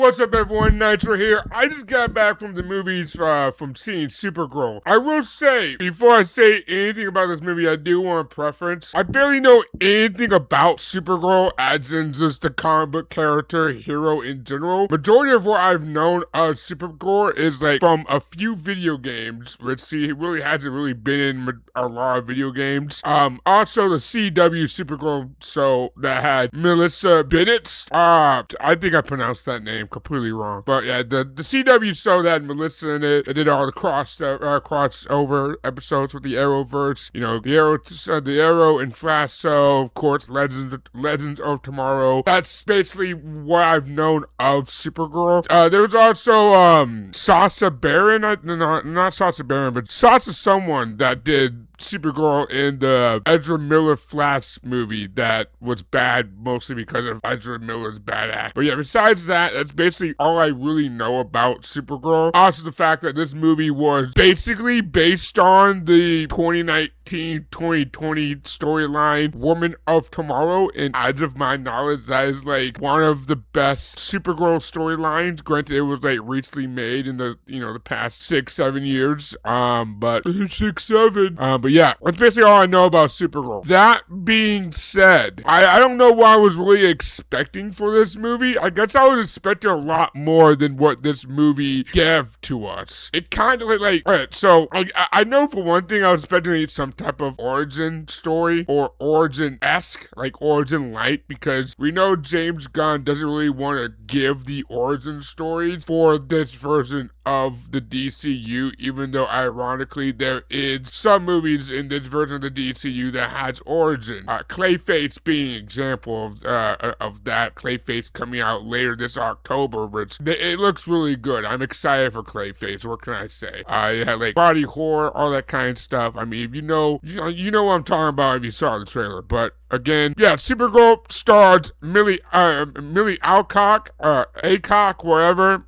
What's up, everyone? Nitro here. I just got back from the movies from seeing Supergirl. I will say, before I say anything about this movie, I do want a preference. I barely know anything about Supergirl, as in just the comic book character, hero in general. Majority of what I've known of Supergirl is like from a few video games, which see, it really hasn't really been in a lot of video games. Also the CW Supergirl show that had Melissa Bennett. I think I pronounced that name completely wrong, but yeah, the CW show that had Melissa in it. It did all the crossover episodes with the Arrowverse. You know, the Arrow and Flash show, of course, Legends of Tomorrow. That's basically what I've known of Supergirl. There was also Sacha Baron, not Sacha Baron, but Sacha someone that did Supergirl in the Ezra Miller Flash movie that was bad, mostly because of Ezra Miller's bad act. But yeah, besides that, that's basically all I really know about Supergirl. Also, the fact that this movie was basically based on the 2019-2020 storyline Woman of Tomorrow, and as of my knowledge, that is like one of the best Supergirl storylines. Granted, it was like recently made in the the past 6-7 years. But 6-7. But yeah, that's basically all I know about Supergirl. That being said, I don't know what I was really expecting for this movie. I guess I was expecting a lot more than what this movie gave to us. It kind of alright, so I know for one thing I was expecting some type of origin story or origin-esque, like origin light, because we know James Gunn doesn't really want to give the origin stories for this version of the DCU, even though ironically there is some movies in this version of the DCU that has origin. Clayface being an example of that. Clayface coming out later this October, which it looks really good. I'm excited for Clayface. What can I say? It had like body horror, all that kind of stuff. I mean, if you know what I'm talking about if you saw the trailer. But again, yeah, Supergirl stars Milly Alcock, Acock, whatever.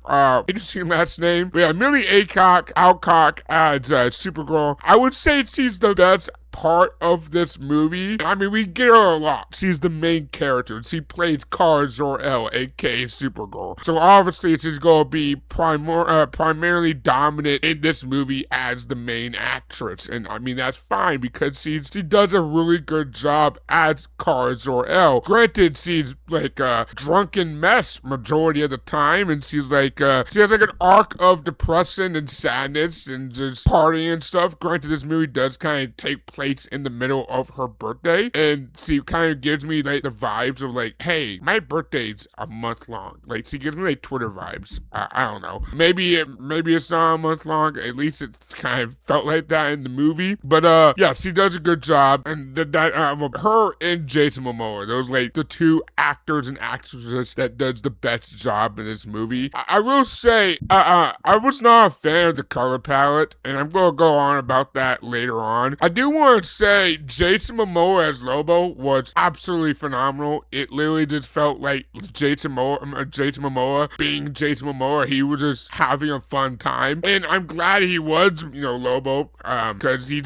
Interesting last name. But yeah, Milly Alcock as Supergirl. I would say she's the best part of this movie. I mean, we get her a lot. She's the main character. She plays Kara Zor-El, aka Supergirl. So obviously she's going to be primarily dominant in this movie as the main actress. And I mean, that's fine because she does a really good job as Kara Zor-El. Granted, she's like a drunken mess majority of the time, and she's like, she has like an arc of depression and sadness and just partying and stuff. Granted, this movie does kind of take place in the middle of her birthday, and she kind of gives me like the vibes of like, hey, my birthday's a month long. Like, she gives me like Twitter vibes. I don't know. Maybe it's not a month long. At least it kind of felt like that in the movie. But yeah, she does a good job, and her and Jason Momoa, those like the two actors and actresses that does the best job in this movie. I will say, I was not a fan of the color palette, and I'm gonna go on about that later on. I do want to say Jason Momoa as Lobo was absolutely phenomenal. It literally just felt like Jason Momoa being Jason Momoa. He was just having a fun time, and I'm glad he was, Lobo, because he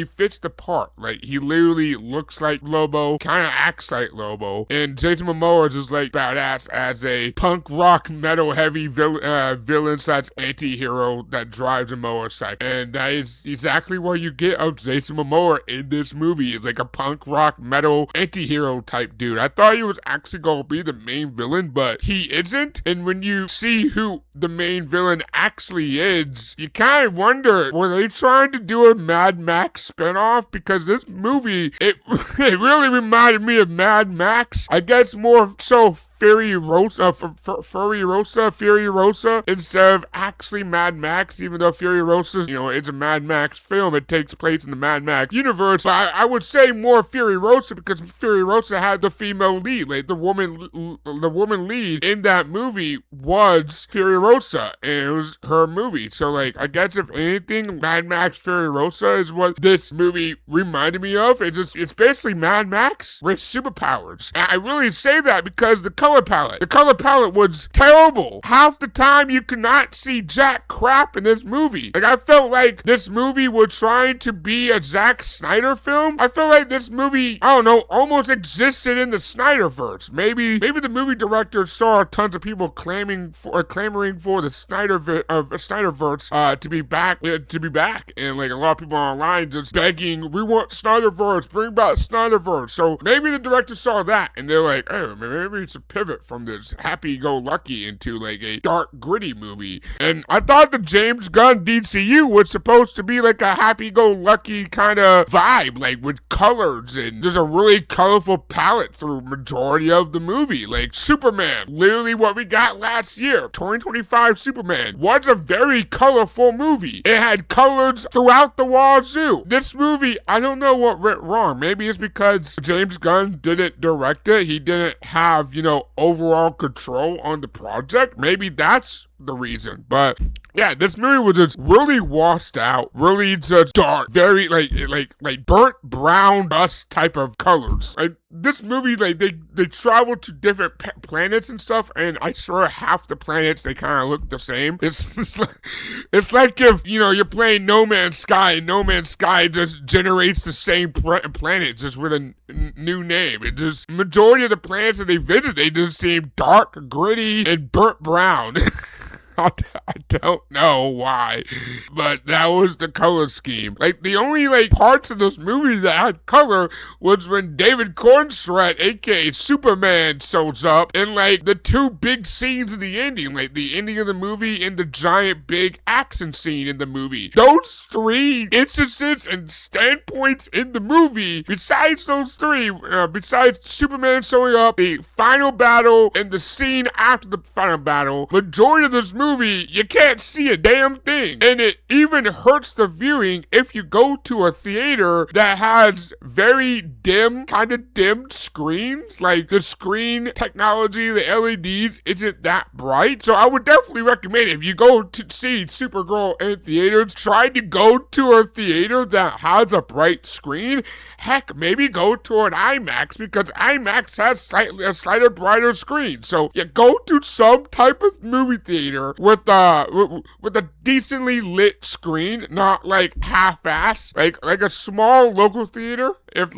fits the part. Like, he literally looks like Lobo, kind of acts like Lobo, and Jason Momoa is just like badass as a punk rock metal heavy villain slash anti-hero that drives a motorcycle. And that is exactly what you get of Jason Momoa in this movie. Is like a punk rock metal anti-hero type dude. I thought he was actually going to be the main villain, but he isn't. And when you see who the main villain actually is, you kind of wonder, were they trying to do a Mad Max spinoff? Because this movie, it really reminded me of Mad Max. I guess more so Furiosa instead of actually Mad Max, even though Furiosa, it's a Mad Max film. It takes place in the Mad Max universe. But I would say more Furiosa because Furiosa had the female lead. Like, the woman lead in that movie was Furiosa, and it was her movie. So, like, I guess if anything, Mad Max Furiosa is what this movie reminded me of. It's basically Mad Max with superpowers. And I really say that because the color palette. The color palette was terrible. Half the time you could not see jack crap in this movie. Like, I felt like this movie was trying to be a Zack Snyder film. I felt like this movie, I don't know, almost existed in the Snyderverse. Maybe the movie director saw tons of people clamoring for the Snyderverse to be back, and like a lot of people online just begging, we want Snyderverse, bring back Snyderverse. So maybe the director saw that and they're like, oh, maybe it's a pivot from this happy-go-lucky into like a dark, gritty movie. And I thought the James Gunn DCU was supposed to be like a happy-go-lucky kind of vibe, like with colors, and there's a really colorful palette through majority of the movie. Like Superman, literally what we got last year, 2025 Superman, was a very colorful movie. It had colors throughout the wazoo. This movie, I don't know what went wrong. Maybe it's because James Gunn didn't direct it. He didn't have, overall control on the project. Maybe that's the reason. But yeah, this movie was just really washed out, really just dark, very like burnt brown dust type of colors. Like this movie, like they travel to different planets and stuff, and I swear half the planets they kind of look the same. It's like if you're playing No Man's Sky, and No Man's Sky just generates the same planet just with a new name. It just majority of the planets that they visit, they just seem dark, gritty, and burnt brown. I don't know why, but that was the color scheme. Like, the only, parts of this movie that had color was when David Cornsweet, aka Superman, shows up, and, the two big scenes of the ending, the ending of the movie and the giant big action scene in the movie. Those three instances and standpoints in the movie, besides those three, besides Superman showing up, the final battle, and the scene after the final battle, majority of this movie, you can't see a damn thing. And it even hurts the viewing if you go to a theater that has very kind of dimmed screens. Like, the screen technology, the LEDs, isn't that bright. So I would definitely recommend, if you go to see Supergirl in theaters, try to go to a theater that has a bright screen. Heck, maybe go to an IMAX, because IMAX has a slightly brighter screen. So you go to some type of movie theater with a decently lit screen, not half-ass, like a small local theater. If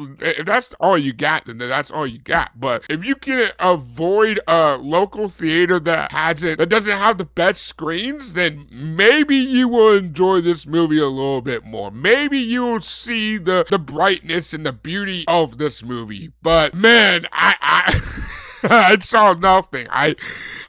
that's all you got, then that's all you got. But if you can avoid a local theater that doesn't have the best screens, then maybe you will enjoy this movie a little bit more. Maybe you will see the brightness and the beauty of this movie. But man, I saw nothing.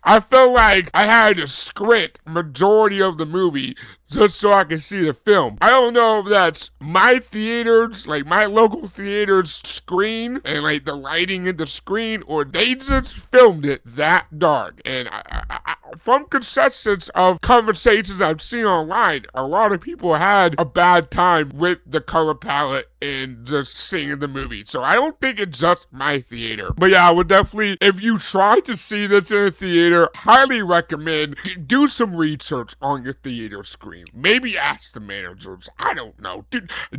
I felt like I had to squint majority of the movie just so I could see the film. I don't know if that's my theaters, my local theater's screen, and the lighting in the screen, or they just filmed it that dark. And I from consensus of conversations I've seen online, a lot of people had a bad time with the color palette and just seeing the movie. So I don't think it's just my theater. But yeah, I would definitely, if you try to see this in a theater, highly recommend do some research on your theater screen. Maybe ask the managers. I don't know.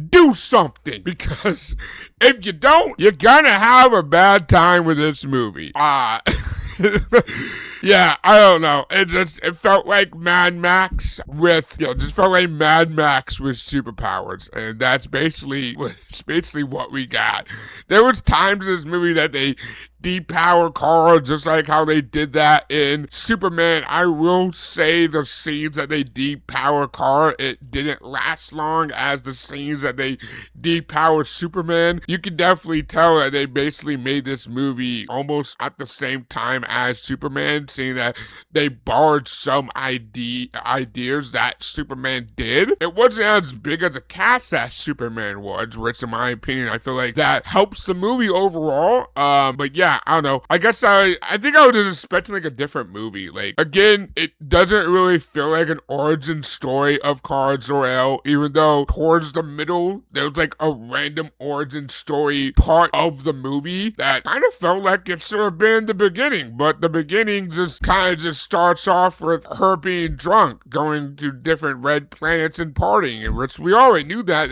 Do something. Because if you don't, you're gonna have a bad time with this movie. Yeah, I don't know. It felt like Mad Max with, with superpowers. And that's basically what we got. There was times in this movie that they depower Kara, just like how they did that in Superman. I will say the scenes that they depower Kara, it didn't last long as the scenes that they depower Superman. You can definitely tell that they basically made this movie almost at the same time as Superman, seeing that they borrowed some ideas that Superman did. It wasn't as big as a cast as Superman was, which in my opinion, I feel like that helps the movie overall. But yeah, I don't know. I guess I think I was just expecting a different movie. Again, it doesn't really feel like an origin story of Kara Zor-El, even though towards the middle, there was a random origin story part of the movie that kind of felt like it should have been the beginning. But the beginning just kind of starts off with her being drunk, going to different red planets and partying, in which we already knew that.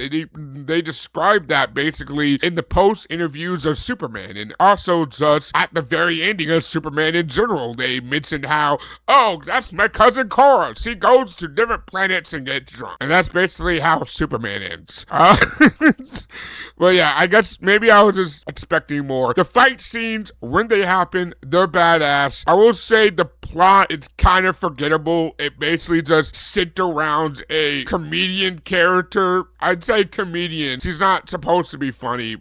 They described that basically in the post interviews of Superman, and also just because at the very ending of Superman in general, they mentioned how, oh, that's my cousin Kara. She goes to different planets and gets drunk. And that's basically how Superman ends. Well, yeah, I guess maybe I was just expecting more. The fight scenes, when they happen, they're badass. I will say the plot is kind of forgettable. It basically just centers around a comedian character. I'd say comedian. She's not supposed to be funny.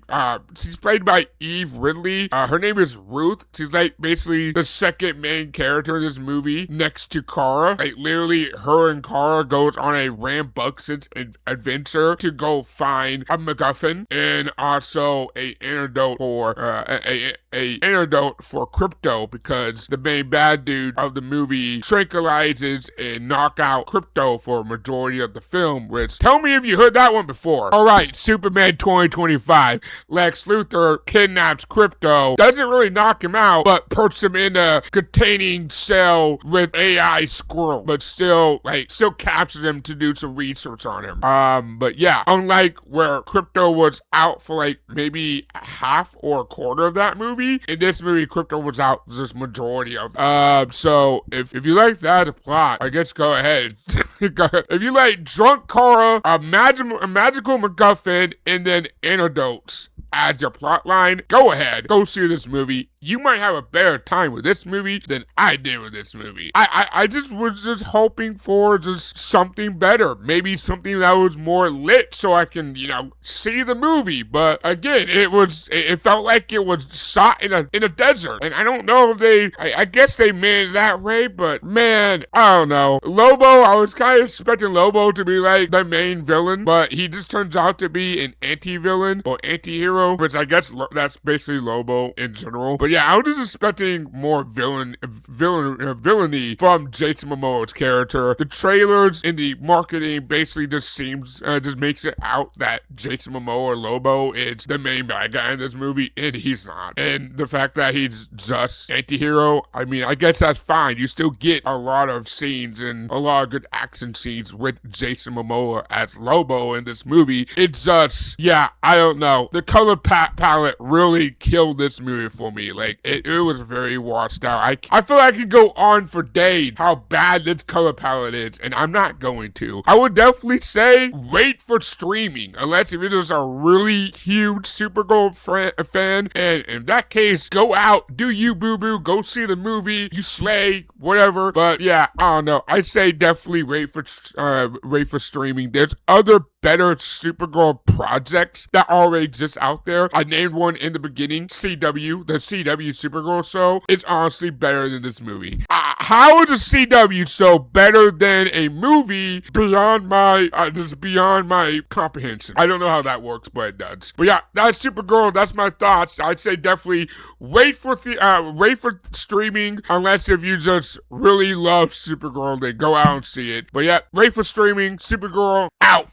She's played by Eve Ridley. Her name is Ruth. She's like basically the second main character in this movie next to Kara. Like literally her and Kara goes on a rambunctious adventure to go find a MacGuffin and also a antidote for a antidote for Crypto, because the main bad dude of the movie tranquilizes and knock out Crypto for a majority of the film, which, tell me if you heard that one before. Alright, Superman 2025. Lex Luthor kidnaps Crypto, doesn't really knock him out, but puts him in a containing cell with AI Squirrel, but still captures him to do some research on him. But yeah, unlike where Crypto was out for like maybe half or a quarter of that movie, in this movie Crypto was out just majority of so if you like that plot, I guess go ahead. If you like drunk Kara, a magical MacGuffin, and then antidotes as your plot line, go ahead, go see this movie. You might have a better time with this movie than I did with this movie. I just was just hoping for just something better. Maybe something that was more lit so I can, see the movie. But again, it felt like it was shot in a desert. And I don't know if I guess they made it that way, but man, I don't know. Lobo, I was kind of expecting Lobo to be like the main villain, but he just turns out to be an anti-villain or anti-hero, which I guess that's basically Lobo in general. But yeah, I was just expecting more villainy from Jason Momoa's character. The trailers and the marketing basically just makes it out that Jason Momoa or Lobo is the main bad guy in this movie, and he's not. And the fact that he's just anti-hero, I mean, I guess that's fine. You still get a lot of scenes and a lot of good action scenes with Jason Momoa as Lobo in this movie. It's just, yeah, I don't know. The color palette really killed this movie for me. Like, it was very washed out. I feel like I could go on for days how bad this color palette is, and I'm not going to. I would definitely say wait for streaming, unless if you're just a really huge Supergirl fan, and in that case, go out, do you boo-boo, go see the movie, you slay, whatever. But yeah, I don't know. I'd say definitely wait for streaming. There's other better Supergirl projects that already exist out there. I named one in the beginning, the CW Supergirl show. It's honestly better than this movie. How is a CW show better than a movie beyond my comprehension? I don't know how that works, but it does. But yeah, that's Supergirl. That's my thoughts. I'd say definitely wait for streaming, unless if you just really love Supergirl, then go out and see it. But yeah, wait for streaming. Supergirl out.